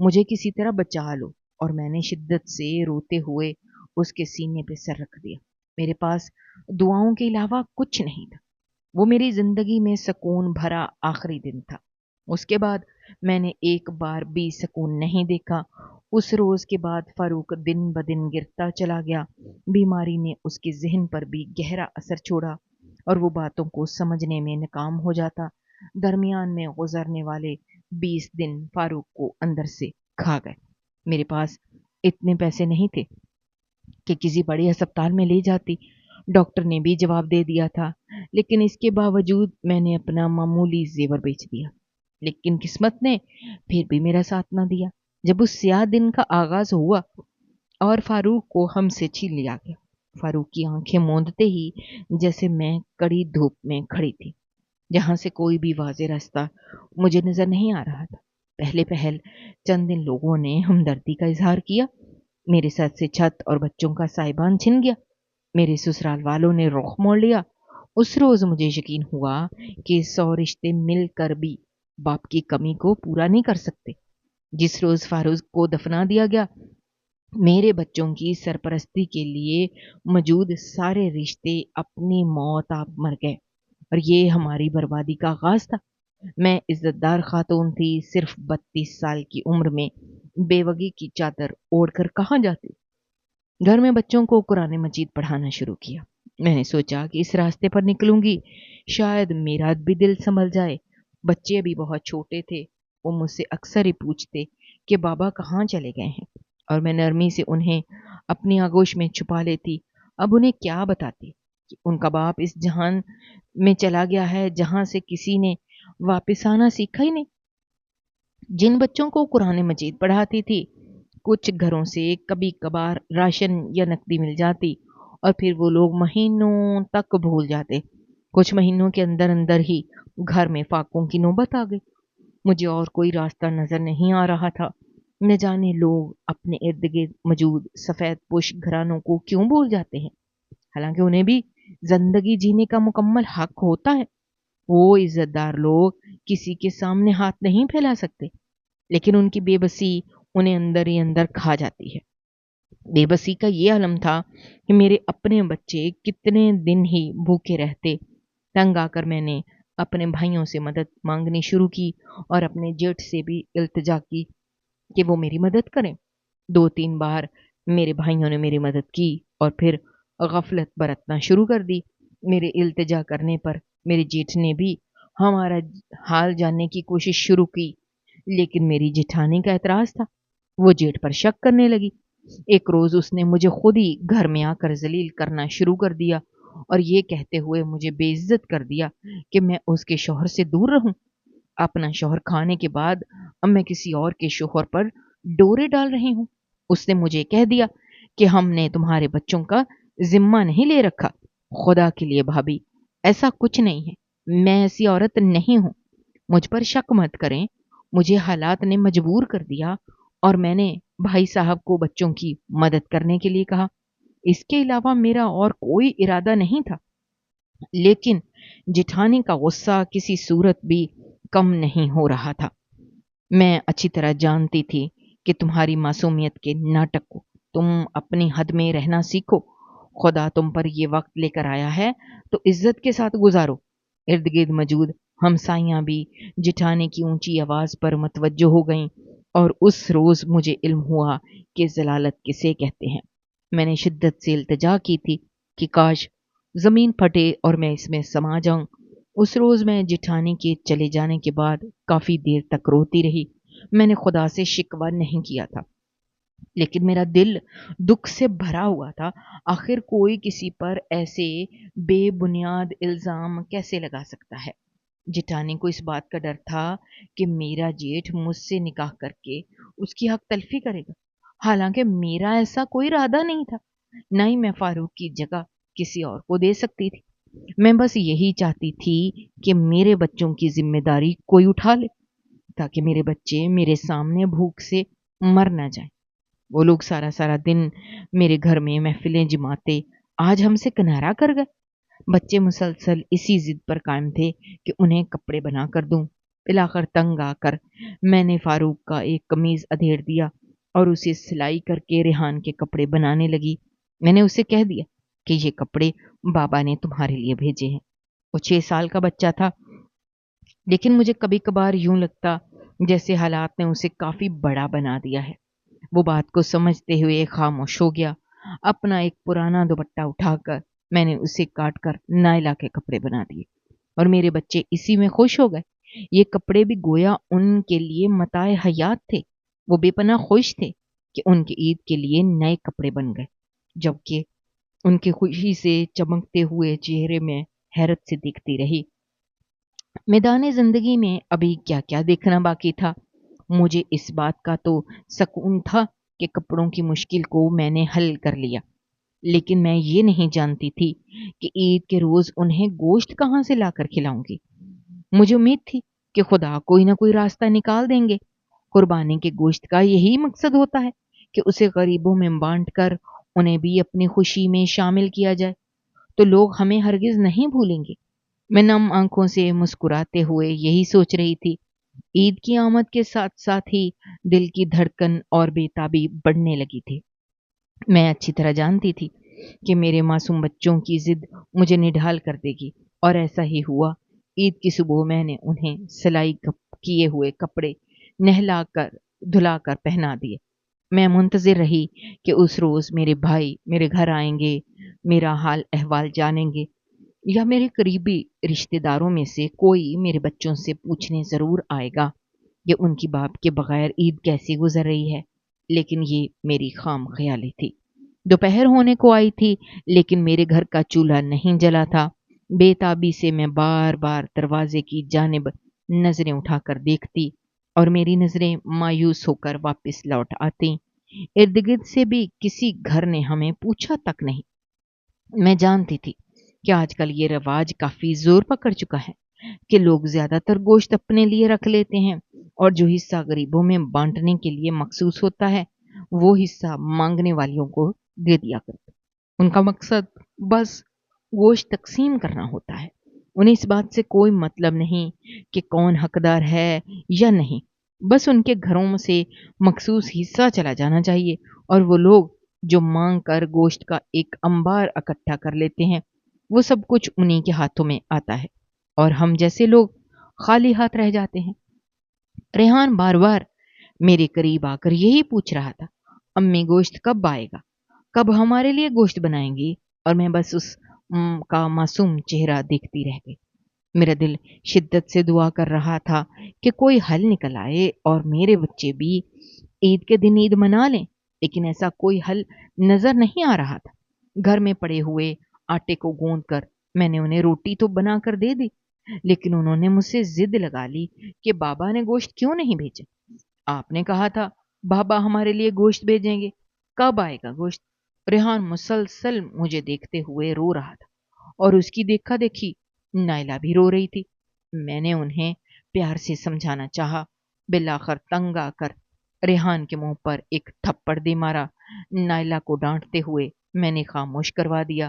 مجھے کسی طرح بچا لو۔ اور میں نے شدت سے روتے ہوئے اس کے سینے پہ سر رکھ دیا۔ میرے پاس دعاؤں کے علاوہ کچھ نہیں تھا۔ وہ میری زندگی میں سکون بھرا آخری دن تھا۔ اس کے بعد میں نے ایک بار بھی سکون نہیں دیکھا۔ اس روز کے بعد فاروق دن بدن گرتا چلا گیا۔ بیماری نے اس کے ذہن پر بھی گہرا اثر چھوڑا اور وہ باتوں کو سمجھنے میں ناکام ہو جاتا۔ درمیان میں گزرنے والے 20 دن فاروق کو اندر سے کھا گئے۔ میرے پاس اتنے پیسے نہیں تھے کہ کسی بڑے ہسپتال میں لے جاتی۔ ڈاکٹر نے بھی جواب دے دیا تھا، لیکن اس کے باوجود میں نے اپنا معمولی زیور بیچ دیا۔ لیکن قسمت نے پھر بھی میرا ساتھ نہ دیا۔ جب اس سیاہ دن کا آغاز ہوا اور فاروق کو ہم سے چھین لیا گیا، فاروق کی آنکھیں موندتے ہی جیسے میں کڑی دھوپ میں کھڑی تھی، جہاں سے کوئی بھی واضح راستہ مجھے نظر نہیں آ رہا تھا۔ پہلے پہل چند دن لوگوں نے ہمدردی کا اظہار کیا۔ میرے سر سے چھت اور بچوں کا سائبان چھن گیا۔ میرے سسرال والوں نے رخ موڑ لیا۔ اس روز مجھے یقین ہوا کہ 100 رشتے مل کر بھی باپ کی کمی کو پورا نہیں کر سکتے۔ جس روز فاروق کو دفنا دیا گیا، میرے بچوں کی سرپرستی کے لیے موجود سارے رشتے اپنی موت آپ مر گئے اور یہ ہماری بربادی کا آغاز تھا۔ میں عزت دار خاتون تھی، صرف 32 سال کی عمر میں بیوگی کی چادر اوڑھ کر کہاں جاتی۔ گھر میں بچوں کو قرآن مجید پڑھانا شروع کیا۔ میں نے سوچا کہ اس راستے پر نکلوں گی، شاید میرا بھی دل سنبھل جائے۔ بچے ابھی بہت چھوٹے تھے۔ وہ مجھ سے اکثر ہی پوچھتے کہ بابا کہاں چلے گئے ہیں، اور میں نرمی سے انہیں اپنی آغوش میں چھپا لیتی۔ اب انہیں کیا بتاتی کہ ان کا باپ اس جہان میں چلا گیا ہے جہاں سے کسی نے واپس آنا سیکھا ہی نہیں۔ جن بچوں کو قرآن مجید پڑھاتی تھی، کچھ گھروں سے کبھی کبھار راشن یا نقدی مل جاتی اور پھر وہ لوگ مہینوں تک بھول جاتے۔ کچھ مہینوں کے اندر اندر ہی گھر میں فاقوں کی نوبت آ گئی۔ مجھے اور کوئی راستہ نظر نہیں آ رہا تھا۔ نہ جانے لوگ اپنے ارد گرد موجود سفید پوش گھرانوں کو کیوں بھول جاتے ہیں، حالانکہ انہیں بھی زندگی جینے کا مکمل حق ہوتا ہے۔ وہ عزت دار لوگ کسی کے سامنے ہاتھ نہیں پھیلا سکتے، لیکن ان کی بے بسی انہیں اندر ہی اندر کھا جاتی ہے۔ بے بسی کا یہ عالم تھا کہ میرے اپنے بچے کتنے دن ہی بھوکے رہتے۔ تنگ آ کر میں نے اپنے بھائیوں سے مدد مانگنی شروع کی اور اپنے جیٹ سے بھی التجا کی کہ وہ میری مدد کریں۔ 2-3 بار میرے بھائیوں نے میری مدد کی اور پھر غفلت برتنا شروع کر دی۔ میرے التجا کرنے پر میرے جیٹھ نے بھی ہمارا حال جاننے کی کوشش شروع کی، لیکن میری جیٹھانی کا اعتراض تھا۔ وہ جیٹھ پر شک کرنے لگی۔ ایک روز اس نے مجھے خود ہی گھر میں آ کر ذلیل کرنا شروع کر دیا اور یہ کہتے ہوئے مجھے بے عزت کر دیا کہ میں اس کے شوہر سے دور رہوں۔ اپنا شوہر کھانے کے بعد اب میں کسی اور کے شوہر پر ڈورے ڈال رہی ہوں۔ اس نے مجھے کہہ دیا کہ ہم نے تمہارے بچوں کا ذمہ نہیں لے رکھا۔ خدا کے لیے بھابی، ایسا کچھ نہیں ہے، میں ایسی عورت نہیں ہوں۔ مجھ پر شک مت کریں، مجھے حالات نے مجبور کر دیا اور میں نے بھائی صاحب کو بچوں کی مدد کرنے کے لیے کہا۔ اس کے علاوہ میرا اور کوئی ارادہ نہیں تھا، لیکن جیٹھانی کا غصہ کسی صورت بھی کم نہیں ہو رہا تھا۔ میں اچھی طرح جانتی تھی کہ تمہاری معصومیت کے ناٹک کو تم اپنی حد میں رہنا سیکھو۔ خدا تم پر یہ وقت لے کر آیا ہے تو عزت کے ساتھ گزارو۔ ارد گرد موجود ہمسائیاں بھی جیٹھانی کی اونچی آواز پر متوجہ ہو گئیں اور اس روز مجھے علم ہوا کہ ضلالت کسے کہتے ہیں۔ میں نے شدت سے التجا کی تھی کہ کاش زمین پھٹے اور میں اس میں سما جاؤں۔ اس روز میں جیٹھانی کے چلے جانے کے بعد کافی دیر تک روتی رہی۔ میں نے خدا سے شکوہ نہیں کیا تھا، لیکن میرا دل دکھ سے بھرا ہوا تھا۔ آخر کوئی کسی پر ایسے بے بنیاد الزام کیسے لگا سکتا ہے؟ جیٹھانی کو اس بات کا ڈر تھا کہ میرا جیٹھ مجھ سے نکاح کر کے اس کی حق تلفی کرے گا، حالانکہ میرا ایسا کوئی ارادہ نہیں تھا، نہ ہی میں فاروق کی جگہ کسی اور کو دے سکتی تھی۔ میں بس یہی چاہتی تھی کہ میرے بچوں کی ذمہ داری کوئی اٹھا لے، تاکہ میرے بچے میرے سامنے بھوک سے مر نہ جائیں۔ وہ لوگ سارا سارا دن میرے گھر میں محفلیں جماتے آج ہم سے کنارہ کر گئے۔ بچے مسلسل اسی ضد پر قائم تھے کہ انہیں کپڑے بنا کر دوں۔ بالآخر تنگ آ کر میں نے فاروق کا ایک قمیض ادھیڑ دیا اور اسے سلائی کر کے ریحان کے کپڑے بنانے لگی۔ میں نے اسے کہہ دیا کہ یہ کپڑے بابا نے تمہارے لیے بھیجے ہیں۔ وہ 6 سال کا بچہ تھا، لیکن مجھے کبھی کبھار یوں لگتا جیسے حالات نے اسے کافی بڑا بنا دیا ہے۔ وہ بات کو سمجھتے ہوئے خاموش ہو گیا۔ اپنا ایک پرانا دوپٹہ اٹھا کر میں نے اسے کاٹ کر نائلہ کے کپڑے بنا دیے اور میرے بچے اسی میں خوش ہو گئے۔ یہ کپڑے بھی گویا ان کے لیے متاع حیات تھے۔ وہ بے پناہ خوش تھے کہ ان کے عید کے لیے نئے کپڑے بن گئے، جبکہ ان کی خوشی سے چمکتے ہوئے چہرے میں حیرت سے دیکھتی رہی۔ میدان زندگی میں ابھی کیا کیا دیکھنا باقی تھا۔ مجھے اس بات کا تو سکون تھا کہ کپڑوں کی مشکل کو میں نے حل کر لیا، لیکن میں یہ نہیں جانتی تھی کہ عید کے روز انہیں گوشت کہاں سے لا کر کھلاؤں گی۔ مجھے امید تھی کہ خدا کوئی نہ کوئی راستہ نکال دیں گے۔ قربانی کے گوشت کا یہی مقصد ہوتا ہے کہ اسے غریبوں میں بانٹ کر انہیں بھی اپنی خوشی میں شامل کیا جائے، تو لوگ ہمیں ہرگز نہیں بھولیں گے۔ میں نم آنکھوں سے مسکراتے ہوئے یہی سوچ رہی تھی۔ عید کی آمد کے ساتھ ساتھ ہی دل کی دھڑکن اور بے تابی بڑھنے لگی تھی۔ میں اچھی طرح جانتی تھی کہ میرے معصوم بچوں کی ضد مجھے نڈھال کر دے گی، اور ایسا ہی ہوا۔ عید کی صبح میں نے انہیں سلائی کیے ہوئے کپڑے نہلا کر دھلا کر پہنا دیے۔ میں منتظر رہی کہ اس روز میرے بھائی میرے گھر آئیں گے، میرا حال احوال جانیں گے، یا میرے قریبی رشتہ داروں میں سے کوئی میرے بچوں سے پوچھنے ضرور آئے گا کہ ان کی باپ کے بغیر عید کیسی گزر رہی ہے۔ لیکن یہ میری خام خیالی تھی۔ دوپہر ہونے کو آئی تھی، لیکن میرے گھر کا چولہا نہیں جلا تھا۔ بے تابی سے میں بار بار دروازے کی جانب نظریں اٹھا کر دیکھتی اور میری نظریں مایوس ہو کر واپس لوٹ آتی۔ ارد گرد سے بھی کسی گھر نے ہمیں پوچھا تک نہیں۔ میں جانتی تھی کہ آج کل یہ رواج کافی زور پکڑ چکا ہے کہ لوگ زیادہ تر گوشت اپنے لیے رکھ لیتے ہیں، اور جو حصہ غریبوں میں بانٹنے کے لیے مخصوص ہوتا ہے وہ حصہ مانگنے والیوں کو دے دیا کرتے۔ ان کا مقصد بس گوشت تقسیم کرنا ہوتا ہے۔ انہیں اس بات سے کوئی مطلب نہیں کہ کون حقدار ہے یا نہیں، بس ان کے گھروں سے مخصوص حصہ چلا جانا چاہیے، اور وہ لوگ جو مانگ کر گوشت کا ایک انبار اکٹھا کر لیتے ہیں، وہ سب کچھ انہی کے ہاتھوں میں آتا ہے، اور ہم جیسے لوگ خالی ہاتھ رہ جاتے ہیں۔ ریحان بار بار میرے قریب آ کر یہی پوچھ رہا تھا، امی گوشت کب آئے گا، کب ہمارے لیے گوشت بنائیں گی؟ اور میں بس اس کا معصوم چہرہ دیکھتی رہ گئی۔ میرا دل شدت سے دعا کر رہا تھا کہ کوئی حل نکل آئے اور میرے بچے بھی عید کے دن عید منا لیں، لیکن ایسا کوئی حل نظر نہیں آ رہا تھا۔ گھر میں پڑے ہوئے آٹے کو گوندھ کر میں نے انہیں روٹی تو بنا کر دے دی، لیکن انہوں نے مجھ سے ضد لگا لی کہ بابا نے گوشت کیوں نہیں بھیجا؟ آپ نے کہا تھا بابا ہمارے لیے گوشت بھیجیں گے، کب آئے گا گوشت؟ ریحان مسلسل مجھے دیکھتے ہوئے رو رہا تھا، اور اس کی دیکھا دیکھی نائلہ بھی رو رہی تھی۔ میں نے انہیں پیار سے سمجھانا چاہا، بالآخر تنگ آ کر ریحان کے منہ پر ایک تھپڑ دے مارا۔ نائلہ کو ڈانٹتے ہوئے میں نے خاموش کروا دیا۔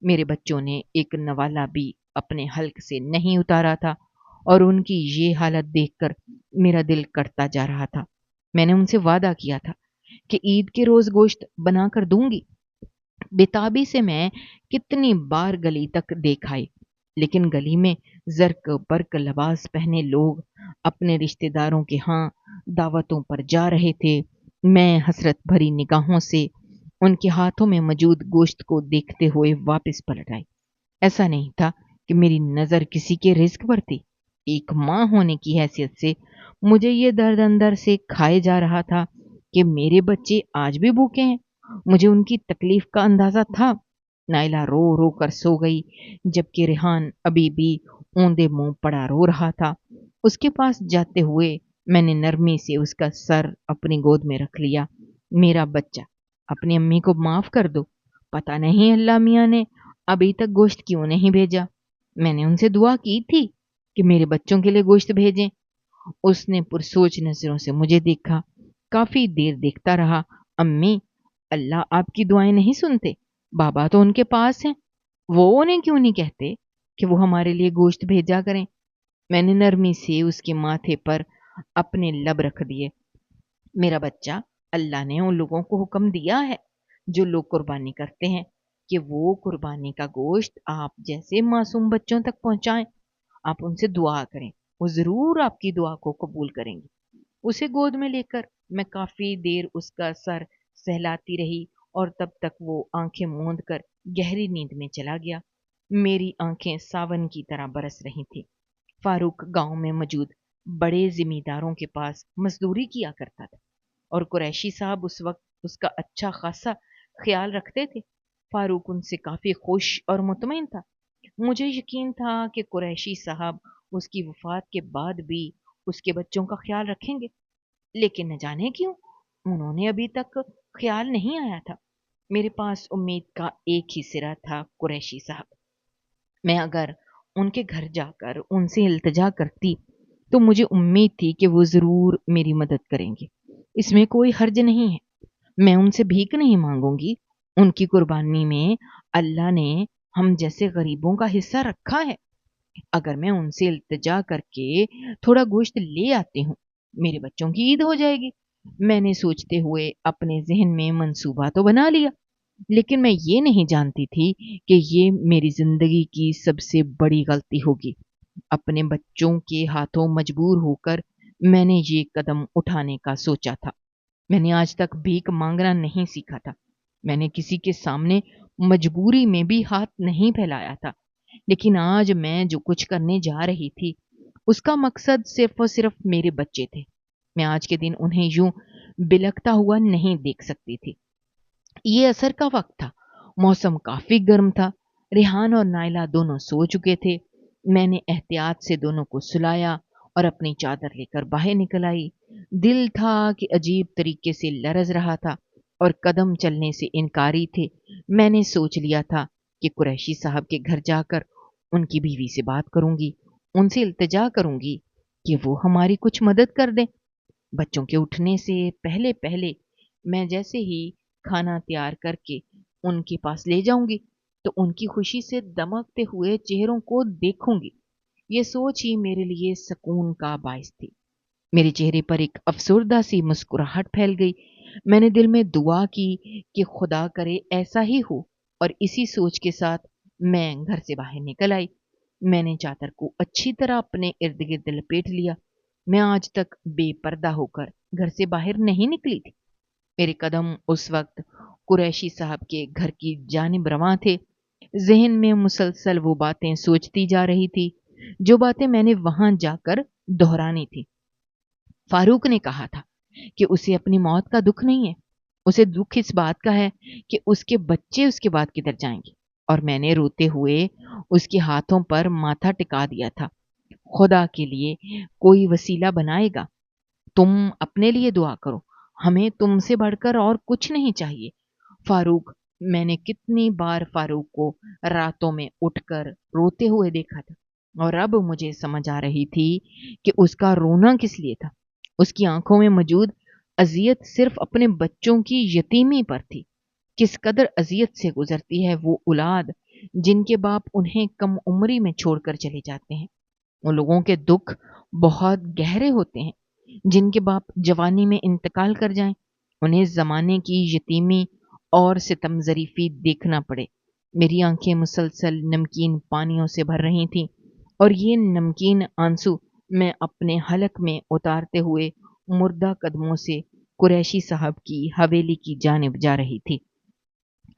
میرے بچوں نے ایک نوالہ بھی اپنے حلق سے نہیں اتارا تھا، اور ان کی یہ حالت دیکھ کر میرا دل کٹتا جا رہا تھا۔ میں نے ان سے وعدہ کیا تھا کہ عید کے روز گوشت بنا کر دوں گی۔ بےتابی سے میں کتنی بار گلی تک دیکھ آئی، لیکن گلی میں زرق برق لباس پہنے لوگ اپنے رشتہ داروں کے ہاں دعوتوں پر جا رہے تھے۔ میں حسرت بھری نگاہوں سے ان کے ہاتھوں میں موجود گوشت کو دیکھتے ہوئے واپس پلٹ آئی۔ ایسا نہیں تھا کہ میری نظر کسی کے رزق پر تھی۔ ایک ماں ہونے کی حیثیت سے مجھے یہ درد اندر سے کھائے جا رہا تھا کہ میرے بچے آج بھی بھوکے ہیں۔ مجھے ان کی تکلیف کا اندازہ تھا۔ نائلہ رو رو کر سو گئی، جبکہ ریحان ابھی بھی اوندے منہ پڑا رو رہا تھا۔ اس کے پاس جاتے ہوئے میں نے نرمی سے اس کا سر اپنی گود میں رکھ لیا۔ میرا بچہ، اپنی امی کو معاف کر دو۔ پتہ نہیں اللہ میاں نے ابھی تک گوشت کیوں نہیں بھیجا۔ میں نے ان سے دعا کی تھی کہ میرے بچوں کے لیے گوشت بھیجیں۔ اس نے پرسوچ نظروں سے مجھے دیکھا، کافی دیر دیکھتا رہا۔ امی، اللہ آپ کی دعائیں نہیں سنتے؟ بابا تو ان کے پاس ہیں، وہ انہیں کیوں نہیں کہتے کہ وہ ہمارے لیے گوشت بھیجا کریں؟ میں نے نرمی سے اس کے ماتھے پر اپنے لب رکھ دیے۔ میرا بچہ، اللہ نے ان لوگوں کو حکم دیا ہے جو لوگ قربانی کرتے ہیں کہ وہ قربانی کا گوشت آپ جیسے معصوم بچوں تک پہنچائیں۔ آپ ان سے دعا کریں، وہ ضرور آپ کی دعا کو قبول کریں گے۔ اسے گود میں لے کر میں کافی دیر اس کا سر سہلاتی رہی اور تب تک وہ آنکھیں موند کر گہری نیند میں چلا گیا۔ میری آنکھیں ساون کی طرح برس رہی تھیں۔ فاروق گاؤں میں موجود بڑے زمینداروں کے پاس مزدوری کیا کرتا تھا اور قریشی صاحب اس وقت اس کا اچھا خاصا خیال رکھتے تھے۔ فاروق ان سے کافی خوش اور مطمئن تھا۔ مجھے یقین تھا کہ قریشی صاحب اس کی وفات کے بعد بھی اس کے بچوں کا خیال رکھیں گے، لیکن نہ جانے کیوں انہوں نے ابھی تک خیال نہیں آیا تھا۔ میرے پاس امید کا ایک ہی سرا تھا، قریشی صاحب۔ میں اگر ان کے گھر جا کر ان سے التجا کرتی تو مجھے امید تھی کہ وہ ضرور میری مدد کریں گے۔ اس میں کوئی حرج نہیں ہے، میں ان سے بھیک نہیں مانگوں گی۔ ان کی قربانی میں اللہ نے ہم جیسے غریبوں کا حصہ رکھا ہے۔ اگر میں ان سے التجا کر کے تھوڑا گوشت لے آتی ہوں، میرے بچوں کی عید ہو جائے گی۔ میں نے سوچتے ہوئے اپنے ذہن میں منصوبہ تو بنا لیا، لیکن میں یہ نہیں جانتی تھی کہ یہ میری زندگی کی سب سے بڑی غلطی ہوگی۔ اپنے بچوں کے ہاتھوں مجبور ہو کر میں نے یہ قدم اٹھانے کا سوچا تھا۔ میں نے آج تک بھیک مانگنا نہیں سیکھا تھا۔ میں نے کسی کے سامنے مجبوری میں بھی ہاتھ نہیں پھیلایا تھا، لیکن آج میں جو کچھ کرنے جا رہی تھی اس کا مقصد صرف اور صرف میرے بچے تھے۔ میں آج کے دن انہیں یوں بلکتا ہوا نہیں دیکھ سکتی تھی۔ یہ عصر کا وقت تھا، موسم کافی گرم تھا، ریحان اور نائلہ دونوں سو چکے تھے۔ میں نے احتیاط سے دونوں کو سلایا اور اپنی چادر لے کر باہر نکل آئی۔ دل تھا کہ عجیب طریقے سے لرز رہا تھا اور قدم چلنے سے انکاری تھے۔ میں نے سوچ لیا تھا کہ قریشی صاحب کے گھر جا کر ان کی بیوی سے بات کروں گی، ان سے التجا کروں گی کہ وہ ہماری کچھ مدد کر دیں۔ بچوں کے اٹھنے سے پہلے پہلے میں جیسے ہی کھانا تیار کر کے ان کے پاس لے جاؤں گی تو ان کی خوشی سے دمکتے ہوئے چہروں کو دیکھوں گی۔ یہ سوچ ہی میرے لیے سکون کا باعث تھی۔ میرے چہرے پر ایک افسردہ سی مسکراہٹ پھیل گئی۔ میں نے دل میں دعا کی کہ خدا کرے ایسا ہی ہو، اور اسی سوچ کے ساتھ میں گھر سے باہر نکل آئی۔ میں نے چادر کو اچھی طرح اپنے ارد گرد لپیٹ لیا۔ میں آج تک بے پردہ ہو کر گھر سے باہر نہیں نکلی تھی۔ میرے قدم اس وقت قریشی صاحب کے گھر کی جانب رواں تھے۔ ذہن میں مسلسل وہ باتیں سوچتی جا رہی تھی جو باتیں میں نے وہاں جا کر دہرانی تھی۔ فاروق نے کہا تھا کہ اسے اپنی موت کا دکھ نہیں ہے، اسے دکھ اس بات کا ہے کہ اس کے بچے اس کے بعد کدھر جائیں گے، اور میں نے روتے ہوئے اس کے ہاتھوں پر ماتھا ٹکا دیا تھا۔ خدا کے لیے کوئی وسیلہ بنائے گا، تم اپنے لیے دعا کرو، ہمیں تم سے بڑھ کر اور کچھ نہیں چاہیے۔ فاروق، میں نے کتنی بار فاروق کو راتوں میں اٹھ کر روتے ہوئے دیکھا تھا، اور اب مجھے سمجھ آ رہی تھی کہ اس کا رونا کس لیے تھا۔ اس کی آنکھوں میں موجود اذیت صرف اپنے بچوں کی یتیمی پر تھی۔ کس قدر اذیت سے گزرتی ہے وہ اولاد جن کے باپ انہیں کم عمری میں چھوڑ کر چلے جاتے ہیں۔ ان لوگوں کے دکھ بہت گہرے ہوتے ہیں جن کے باپ جوانی میں انتقال کر جائیں، انہیں زمانے کی یتیمی اور ستم ظریفی دیکھنا پڑے۔ میری آنکھیں مسلسل نمکین پانیوں سے بھر رہی تھیں، اور یہ نمکین آنسو میں اپنے حلق میں اتارتے ہوئے مردہ قدموں سے قریشی صاحب کی حویلی کی جانب جا رہی تھی۔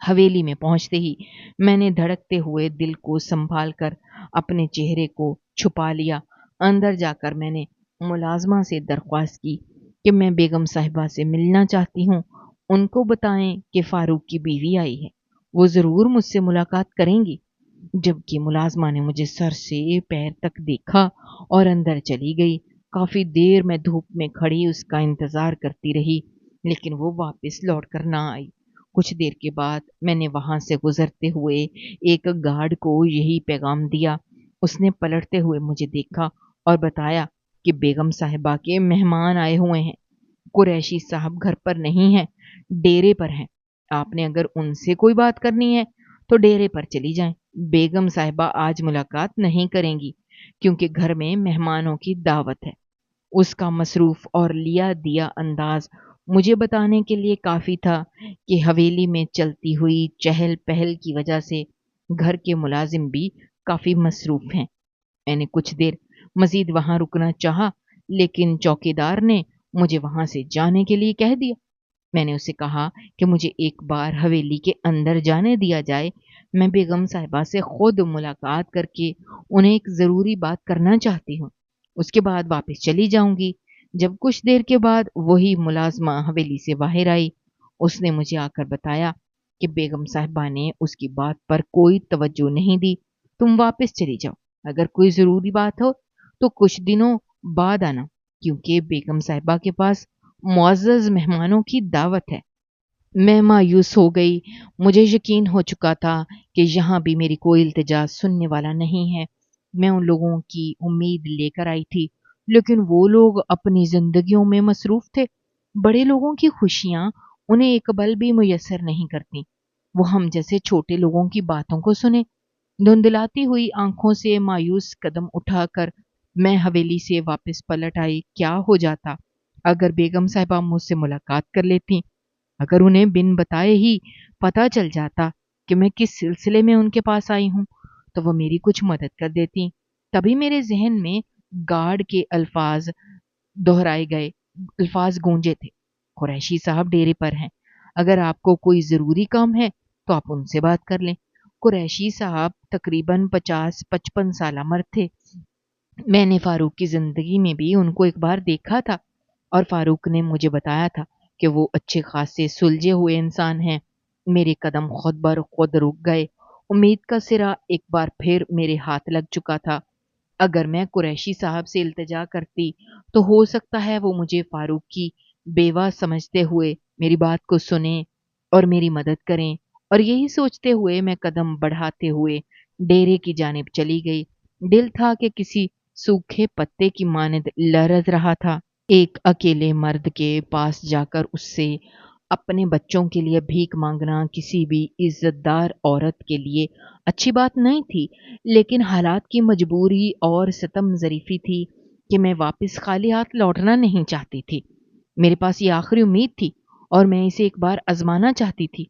حویلی میں پہنچتے ہی میں نے دھڑکتے ہوئے دل کو سنبھال کر اپنے چہرے کو چھپا لیا۔ اندر جا کر میں نے ملازمہ سے درخواست کی کہ میں بیگم صاحبہ سے ملنا چاہتی ہوں، ان کو بتائیں کہ فاروق کی بیوی آئی ہے، وہ ضرور مجھ سے ملاقات کریں گی۔ جبکہ ملازمہ نے مجھے سر سے پیر تک دیکھا اور اندر چلی گئی۔ کافی دیر میں دھوپ میں کھڑی اس کا انتظار کرتی رہی، لیکن وہ واپس لوٹ کر نہ آئی۔ کچھ دیر کے بعد میں نے وہاں سے گزرتے ہوئے ایک گارڈ کو یہی پیغام دیا۔ اس نے پلٹتے ہوئے مجھے دیکھا اور بتایا کہ بیگم صاحبہ کے مہمان آئے ہوئے ہیں، قریشی صاحب گھر پر نہیں ہیں، ڈیرے پر ہیں۔ آپ نے اگر ان سے کوئی بات کرنی ہے تو ڈیرے پر چلی جائیں، بیگم صاحبہ آج ملاقات نہیں کریں گی، کیونکہ گھر میں مہمانوں کی دعوت ہے۔ اس کا مصروف اور لیا دیا انداز مجھے بتانے کے لیے کافی تھا کہ حویلی میں چلتی ہوئی چہل پہل کی وجہ سے گھر کے ملازم بھی کافی مصروف ہیں۔ میں نے کچھ دیر مزید وہاں رکنا چاہا، لیکن چوکیدار نے مجھے وہاں سے جانے کے لیے کہہ دیا۔ میں نے اسے کہا کہ مجھے ایک بار حویلی کے اندر جانے دیا جائے، میں بیگم صاحبہ سے خود ملاقات کر کے انہیں ایک ضروری بات کرنا چاہتی ہوں، اس کے بعد واپس چلی جاؤں گی۔ جب کچھ دیر کے بعد وہی ملازمہ حویلی سے باہر آئی، اس نے مجھے آ کر بتایا کہ بیگم صاحبہ نے اس کی بات پر کوئی توجہ نہیں دی، تم واپس چلی جاؤ، اگر کوئی ضروری بات ہو تو کچھ دنوں بعد آنا، کیونکہ بیگم صاحبہ کے پاس معزز مہمانوں کی دعوت ہے۔ میں مایوس ہو گئی، مجھے یقین ہو چکا تھا کہ یہاں بھی میری کوئی التجا سننے والا نہیں ہے۔ میں ان لوگوں کی امید لے کر آئی تھی، لیکن وہ لوگ اپنی زندگیوں میں مصروف تھے۔ بڑے لوگوں کی خوشیاں انہیں ایک پل بھی میسر نہیں کرتی، وہ ہم جیسے چھوٹے لوگوں کی باتوں کو سنیں۔ دھندلاتی ہوئی آنکھوں سے مایوس قدم اٹھا کر میں حویلی سے واپس پلٹ آئی۔ کیا ہو جاتا اگر بیگم صاحبہ مجھ سے ملاقات کر لیتی؟ اگر انہیں بن بتائے ہی پتہ چل جاتا کہ میں کس سلسلے میں ان کے پاس آئی ہوں، تو وہ میری کچھ مدد کر دیتی۔ تبھی میرے ذہن میں گارڈ کے الفاظ دہرائے گئے، الفاظ گونجے تھے، قریشی صاحب ڈیرے پر ہیں، اگر آپ کو کوئی ضروری کام ہے تو آپ ان سے بات کر لیں۔ قریشی صاحب تقریباً 50-55 سالہ مرد تھے۔ میں نے فاروق کی زندگی میں بھی ان کو ایک بار دیکھا تھا، اور فاروق نے مجھے بتایا تھا کہ وہ اچھے خاصے سلجھے ہوئے انسان ہیں۔ میرے قدم خود بر خود رک گئے، امید کا سرا ایک بار پھر میرے ہاتھ لگ چکا تھا۔ اگر میں قریشی صاحب سے التجا کرتی تو ہو سکتا ہے وہ مجھے فاروق کی بیوہ سمجھتے ہوئے میری بات کو سنیں اور میری مدد کریں، اور یہی سوچتے ہوئے میں قدم بڑھاتے ہوئے ڈیرے کی جانب چلی گئی۔ دل تھا کہ کسی سوکھے پتے کی مانند لرز رہا تھا۔ ایک اکیلے مرد کے پاس جا کر اس سے اپنے بچوں کے لیے بھیک مانگنا کسی بھی عزت دار عورت کے لیے اچھی بات نہیں تھی، لیکن حالات کی مجبوری اور ستم ظریفی تھی کہ میں واپس خالی ہاتھ لوٹنا نہیں چاہتی تھی۔ میرے پاس یہ آخری امید تھی اور میں اسے ایک بار آزمانا چاہتی تھی۔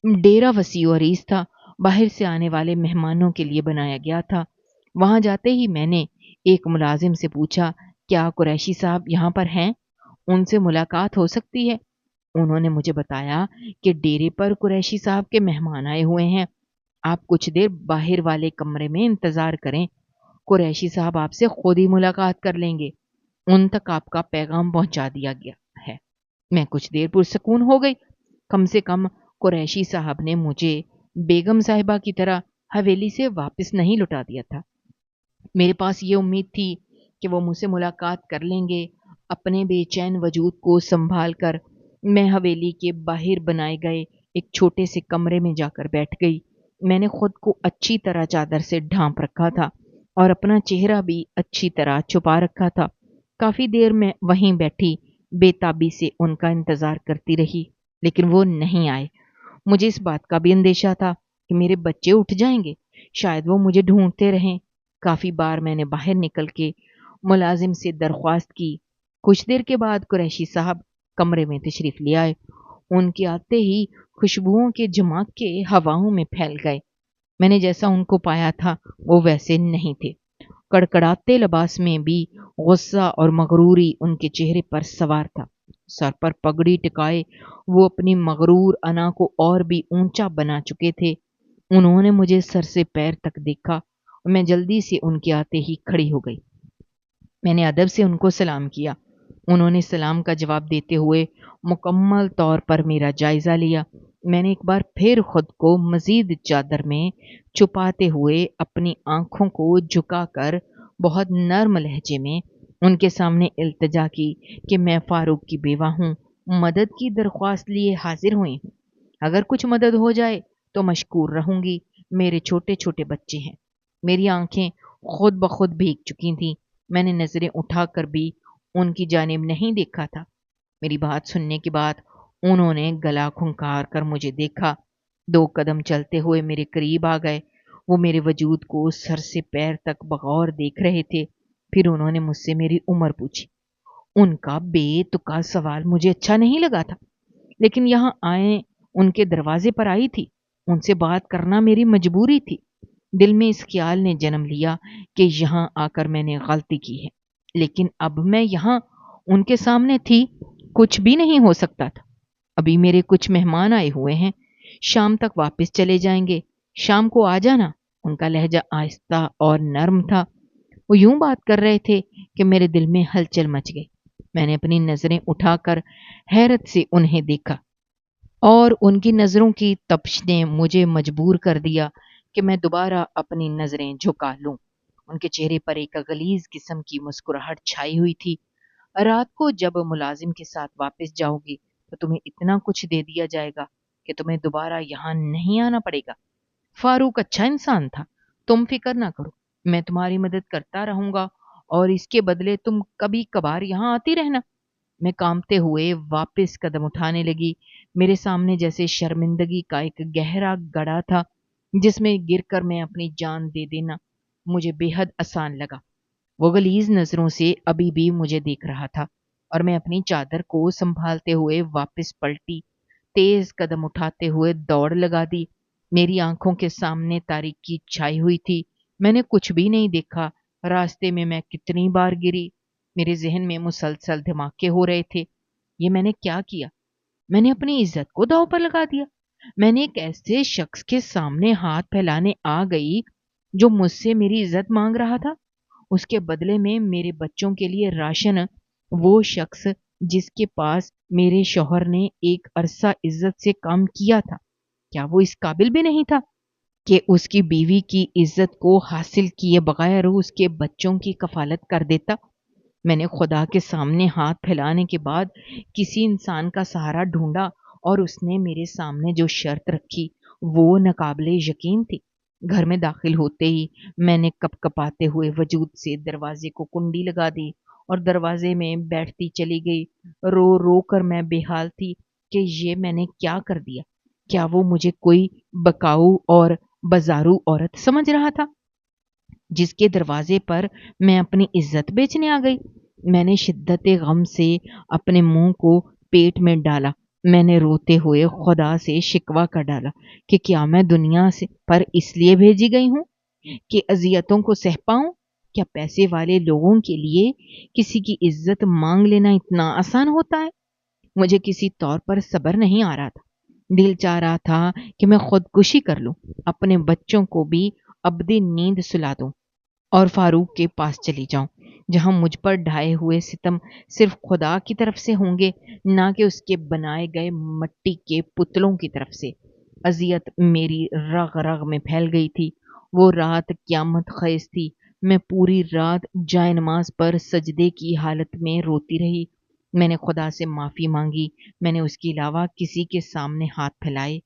ڈیرا وسیع و عریض تھا، باہر سے آنے والے مہمانوں کے لیے بنایا گیا تھا۔ وہاں جاتے ہی میں نے ایک ملازم سے پوچھا، کیا قریشی صاحب یہاں پر ہیں؟ ان سے ملاقات ہو سکتی ہے؟ انہوں نے مجھے بتایا کہ ڈیرے پر قریشی صاحب کے مہمان آئے ہوئے ہیں، آپ کچھ دیر باہر والے کمرے میں انتظار کریں، قریشی صاحب آپ سے خود ہی ملاقات کر لیں گے، ان تک آپ کا پیغام پہنچا دیا گیا ہے۔ میں کچھ دیر پرسکون ہو گئی، کم سے کم قریشی صاحب نے مجھے بیگم صاحبہ کی طرح حویلی سے واپس نہیں لٹا دیا تھا۔ میرے پاس یہ امید تھی کہ وہ مجھ سے ملاقات کر لیں گے۔ اپنے بے چین وجود کو سنبھال کر میں حویلی کے باہر بنائے گئے ایک چھوٹے سے کمرے میں جا کر بیٹھ گئی۔ میں نے خود کو اچھی طرح چادر سے ڈھانپ رکھا تھا اور اپنا چہرہ بھی اچھی طرح چھپا رکھا تھا۔ کافی دیر میں وہیں بیٹھی بے تابی سے ان کا انتظار کرتی رہی، لیکن وہ نہیں آئے۔ مجھے اس بات کا بھی اندیشہ تھا کہ میرے بچے اٹھ جائیں گے، شاید وہ مجھے ڈھونڈتے رہیں۔ کافی بار میں نے باہر نکل کے ملازم سے درخواست کی۔ کچھ دیر کے بعد قریشی صاحب کمرے میں تشریف لے آئے۔ ان کے آتے ہی خوشبوؤں کے جھماکے ہواؤں میں پھیل گئے۔ میں نے جیسا ان کو پایا تھا وہ ویسے نہیں تھے۔ کڑکڑاتے لباس میں بھی غصہ اور مغروری ان کے چہرے پر سوار تھا۔ سر پر پگڑی ٹکائے وہ اپنی مغرور انا کو اور بھی اونچا بنا چکے تھے۔ انہوں نے مجھے سر سے پیر تک دیکھا اور میں جلدی سے ان کے آتے ہی کھڑی ہو گئی۔ میں نے ادب سے ان کو سلام کیا۔ انہوں نے سلام کا جواب دیتے ہوئے مکمل طور پر میرا جائزہ لیا۔ میں نے ایک بار پھر خود کو مزید چادر میں چھپاتے ہوئے اپنی آنکھوں کو جھکا کر بہت نرم لہجے میں ان کے سامنے التجا کی کہ میں فاروق کی بیوہ ہوں، مدد کی درخواست لیے حاضر ہوئی ہوں۔ اگر کچھ مدد ہو جائے تو مشکور رہوں گی، میرے چھوٹے چھوٹے بچے ہیں۔ میری آنکھیں خود بخود بھیگ چکی تھیں، میں نے نظریں اٹھا کر بھی ان کی جانب نہیں دیکھا تھا۔ میری بات سننے کے بعد انہوں نے گلا کھنکار کر مجھے دیکھا، 2 قدم چلتے ہوئے میرے قریب آ گئے۔ وہ میرے وجود کو سر سے پیر تک بغور دیکھ رہے تھے۔ پھر انہوں نے مجھ سے میری عمر پوچھی۔ ان کا بے تکا سوال مجھے اچھا نہیں لگا تھا، لیکن یہاں آئے ان کے دروازے پر آئی تھی، ان سے بات کرنا میری مجبوری تھی۔ دل میں اس خیال نے جنم لیا کہ یہاں آ کر میں نے غلطی کی ہے، لیکن اب میں یہاں ان کے سامنے تھی، کچھ بھی نہیں ہو سکتا تھا۔ ابھی میرے کچھ مہمان آئے ہوئے ہیں، شام تک واپس چلے جائیں گے، شام کو آ جانا۔ ان کا لہجہ آہستہ اور نرم تھا۔ وہ یوں بات کر رہے تھے کہ میرے دل میں ہلچل مچ گئی۔ میں نے اپنی نظریں اٹھا کر حیرت سے انہیں دیکھا، اور ان کی نظروں کی تپش نے مجھے مجبور کر دیا کہ میں دوبارہ اپنی نظریں جھکا لوں۔ ان کے چہرے پر ایک غلیظ قسم کی مسکراہٹ چھائی ہوئی تھی۔ رات کو جب ملازم کے ساتھ واپس جاؤ گی تو تمہیں اتنا کچھ دے دیا جائے گا کہ تمہیں دوبارہ یہاں نہیں آنا پڑے گا۔ فاروق اچھا انسان تھا، تم فکر نہ کرو، میں تمہاری مدد کرتا رہوں گا، اور اس کے بدلے تم کبھی کبھار یہاں آتی رہنا۔ میں کانپتے ہوئے واپس قدم اٹھانے لگی۔ میرے سامنے جیسے شرمندگی کا ایک گہرا گڑھا تھا جس میں گر کر میں اپنی جان دے دینا مجھے بے حد آسان لگا۔ وہ غلیظ نظروں سے ابھی بھی مجھے دیکھ رہا تھا، اور میں اپنی چادر کو سنبھالتے ہوئے واپس پلٹی، تیز قدم اٹھاتے ہوئے دوڑ لگا دی۔ میری آنکھوں کے سامنے تاریکی چھائی ہوئی تھی، میں نے کچھ بھی نہیں دیکھا۔ راستے میں کتنی بار گری، میرے ذہن میں مسلسل دھماکے ہو رہے تھے۔ یہ میں نے کیا کیا؟ میں نے اپنی عزت کو داؤ پر لگا دیا۔ میں نے ایک ایسے شخص کے سامنے ہاتھ پھیلانے آ گئی جو مجھ سے میری عزت مانگ رہا تھا۔ اس کے بدلے میں میرے بچوں کے لیے راشن وہ شخص جس کے پاس میرے شوہر نے ایک عرصہ عزت سے کام کیا تھا، کیا وہ اس قابل بھی نہیں تھا کہ اس کی بیوی کی عزت کو حاصل کیے بغیر اس کے بچوں کی کفالت کر دیتا؟ میں نے خدا کے سامنے ہاتھ پھیلانے کے بعد کسی انسان کا سہارا ڈھونڈا، اور اس نے میرے سامنے جو شرط رکھی وہ ناقابل یقین تھی۔ گھر میں داخل ہوتے ہی میں نے کپ کپاتے ہوئے وجود سے دروازے کو کنڈی لگا دی اور دروازے میں بیٹھتی چلی گئی۔ رو رو کر میں بے حال تھی کہ یہ میں نے کیا کر دیا۔ کیا وہ مجھے کوئی بکاؤ اور بازارو عورت سمجھ رہا تھا جس کے دروازے پر میں اپنی عزت بیچنے آ گئی؟ میں نے شدت غم سے اپنے منہ کو پیٹ میں ڈالا۔ میں نے روتے ہوئے خدا سے شکوہ کر ڈالا کہ کیا میں دنیا سے پر اس لیے بھیجی گئی ہوں کہ اذیتوں کو سہ پاؤں؟ کیا پیسے والے لوگوں کے لیے کسی کی عزت مانگ لینا اتنا آسان ہوتا ہے؟ مجھے کسی طور پر صبر نہیں آ رہا تھا۔ دل چاہ رہا تھا کہ میں خودکشی کر لوں، اپنے بچوں کو بھی ابدی نیند سلا دوں اور فاروق کے پاس چلی جاؤں، جہاں مجھ پر ڈھائے ہوئے ستم صرف خدا کی طرف سے ہوں گے، نہ کہ اس کے بنائے گئے مٹی کے پتلوں کی طرف سے۔ اذیت میری رگ رگ میں پھیل گئی تھی۔ وہ رات قیامت خیز تھی۔ میں پوری رات جائے نماز پر سجدے کی حالت میں روتی رہی۔ میں نے خدا سے معافی مانگی۔ میں نے اس کے علاوہ کسی کے سامنے ہاتھ پھیلائے،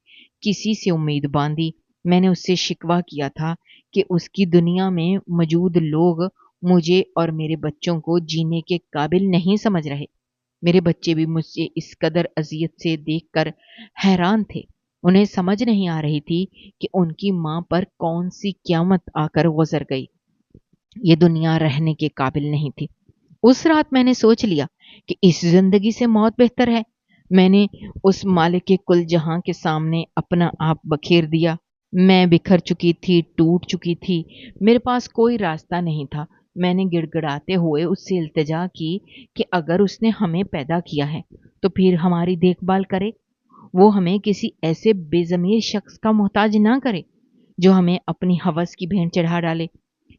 کسی سے امید باندھی۔ میں نے اس سے شکوہ کیا تھا کہ اس کی دنیا میں موجود لوگ مجھے اور میرے بچوں کو جینے کے قابل نہیں سمجھ رہے۔ میرے بچے بھی مجھ سے اس قدر اذیت سے دیکھ کر حیران تھے۔ انہیں سمجھ نہیں آ رہی تھی کہ ان کی ماں پر کون سی قیامت آ کر گزر گئی۔ یہ دنیا رہنے کے قابل نہیں تھی۔ اس رات میں نے سوچ لیا کہ اس زندگی سے موت بہتر ہے۔ میں نے اس مالک کل جہاں کے سامنے اپنا آپ بکھیر دیا۔ میں بکھر چکی تھی، ٹوٹ چکی تھی، میرے پاس کوئی راستہ نہیں تھا۔ میں نے گڑ گڑاتے ہوئے اس سے التجا کی کہ اگر اس نے ہمیں پیدا کیا ہے تو پھر ہماری دیکھ بھال کرے، وہ ہمیں کسی ایسے بے ضمیر شخص کا محتاج نہ کرے جو ہمیں اپنی ہوس کی بھینٹ چڑھا ڈالے۔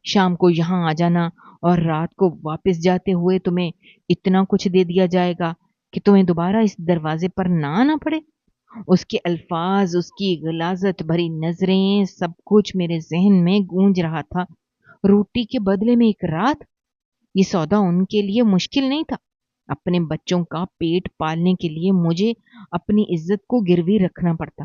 شام کو یہاں آ جانا اور رات کو واپس جاتے ہوئے تمہیں اتنا کچھ دے دیا جائے گا کہ تمہیں دوبارہ اس دروازے پر نہ آنا پڑے۔ اس کے الفاظ، اس کی غلاظت بھری نظریں، سب کچھ میرے ذہن میں گونج رہا تھا۔ روٹی کے بدلے میں ایک رات، یہ سودا ان کے لیے مشکل نہیں تھا۔ اپنے بچوں کا پیٹ پالنے کے لیے مجھے اپنی عزت کو گروی رکھنا پڑتا۔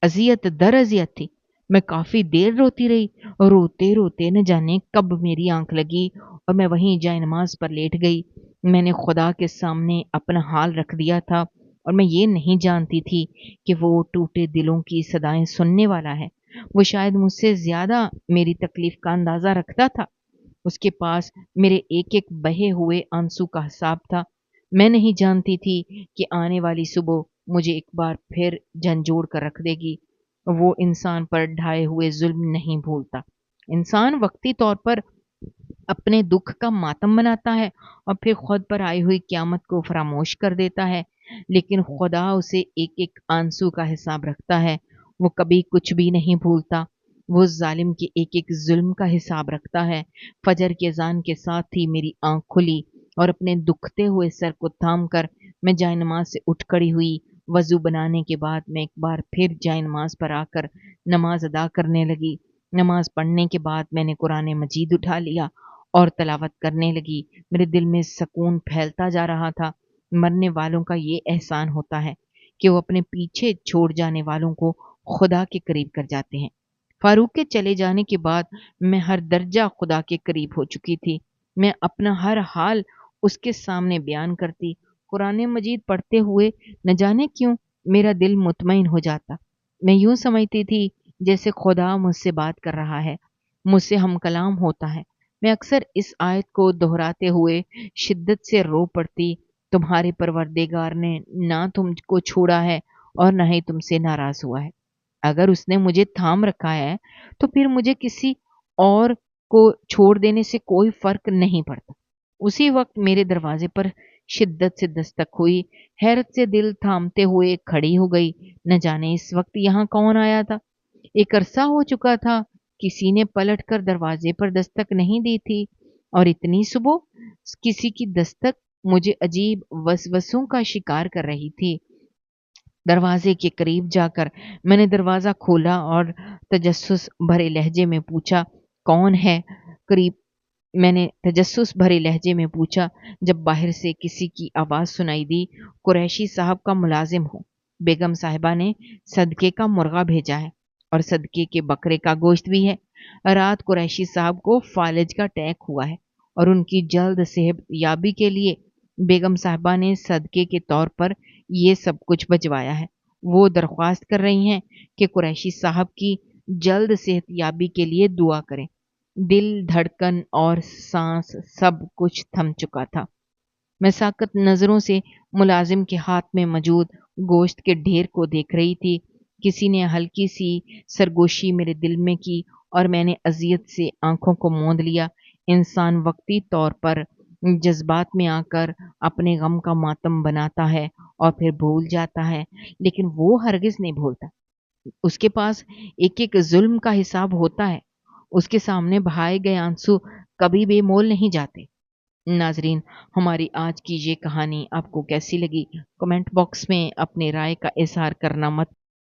اذیت در اذیت تھی۔ میں کافی دیر روتی رہی، روتے روتے نہ جانے کب میری آنکھ لگی اور میں وہیں جائے نماز پر لیٹ گئی۔ میں نے خدا کے سامنے اپنا حال رکھ دیا تھا، اور میں یہ نہیں جانتی تھی کہ وہ ٹوٹے دلوں کی صدائیں سننے والا ہے۔ وہ شاید مجھ سے زیادہ میری تکلیف کا اندازہ رکھتا تھا۔ اس کے پاس میرے ایک ایک بہے ہوئے آنسو کا حساب تھا۔ میں نہیں جانتی تھی کہ آنے والی صبح مجھے ایک بار پھر جھنجھوڑ کر رکھ دے گی۔ وہ انسان پر ڈھائے ہوئے ظلم نہیں بھولتا۔ انسان وقتی طور پر اپنے دکھ کا ماتم بناتا ہے اور پھر خود پر آئی ہوئی قیامت کو فراموش کر دیتا ہے، لیکن خدا اسے ایک ایک آنسو کا حساب رکھتا ہے۔ وہ کبھی کچھ بھی نہیں بھولتا۔ وہ ظالم کے ایک ایک ظلم کا حساب رکھتا ہے۔ فجر کے اذان کے ساتھ ہی میری آنکھ کھلی اور اپنے دکھتے ہوئے سر کو تھام کر میں جائے نماز سے اٹھ کھڑی ہوئی۔ وضو بنانے کے بعد میں ایک بار پھر جائے نماز پر آ کر نماز ادا کرنے لگی۔ نماز پڑھنے کے بعد میں نے قرآن مجید اٹھا لیا اور تلاوت کرنے لگی۔ میرے دل میں سکون پھیلتا جا رہا تھا۔ مرنے والوں کا یہ احسان ہوتا ہے کہ وہ اپنے پیچھے چھوڑ جانے والوں کو خدا کے قریب کر جاتے ہیں۔ فاروق کے چلے جانے کے بعد میں ہر درجہ خدا کے قریب ہو چکی تھی۔ میں اپنا ہر حال اس کے سامنے بیان کرتی۔ قرآن مجید پڑھتے ہوئے نہ جانے کیوں میرا دل مطمئن ہو جاتا۔ میں یوں سمجھتی تھی جیسے خدا مجھ سے بات کر رہا ہے، مجھ سے ہم کلام ہوتا ہے۔ میں اکثر اس آیت کو دہراتے ہوئے شدت سے رو پڑتی، تمہارے پروردگار نے نہ تم کو چھوڑا ہے اور نہ ہی تم سے ناراض ہوا ہے۔ اگر اس نے مجھے تھام رکھا ہے تو پھر مجھے کسی اور کو چھوڑ دینے سے کوئی فرق نہیں پڑتا۔ اسی وقت میرے دروازے پر شدت سے دستک ہوئی۔ حیرت سے دل تھامتے ہوئے کھڑی ہو گئی۔ نہ جانے اس وقت یہاں کون آیا تھا۔ ایک عرصہ ہو چکا تھا کسی نے پلٹ کر دروازے پر دستک نہیں دی تھی، اور اتنی صبح کسی کی دستک مجھے عجیب وسوسوں کا شکار کر رہی تھی۔ دروازے کے قریب جا کر میں نے دروازہ کھولا اور تجسس بھرے لہجے میں پوچھا، کون ہے؟ میں نے تجسس بھرے لہجے میں پوچھا جب باہر سے کسی کی آواز سنائی دی، قریشی صاحب کا ملازم ہوں۔ بیگم صاحبہ نے صدقے کا مرغا بھیجا ہے اور صدقے کے بکرے کا گوشت بھی ہے۔ رات قریشی صاحب کو فالج کا اٹیک ہوا ہے اور ان کی جلد صحت یابی کے لیے بیگم صاحبہ نے صدقے کے طور پر یہ سب کچھ بھجوایا ہے۔ وہ درخواست کر رہی ہیں کہ قریشی صاحب کی جلد صحت یابی کے لیے دعا کریں۔ دل، دھڑکن اور سانس سب کچھ تھم چکا تھا۔ میں ساکت نظروں سے ملازم کے ہاتھ میں موجود گوشت کے ڈھیر کو دیکھ رہی تھی۔ کسی نے ہلکی سی سرگوشی میرے دل میں کی اور میں نے اذیت سے آنکھوں کو موند لیا۔ انسان وقتی طور پر جذبات میں آ کر اپنے غم کا ماتم بناتا ہے اور پھر بھول جاتا ہے، لیکن وہ ہرگز نہیں بھولتا۔ اس کے پاس ایک ایک ظلم کا حساب ہوتا ہے۔ اس کے سامنے بہائے گئے آنسو کبھی بے مول نہیں جاتے۔ ناظرین، ہماری آج کی یہ کہانی آپ کو کیسی لگی؟ کمنٹ باکس میں اپنے رائے کا اظہار کرنا مت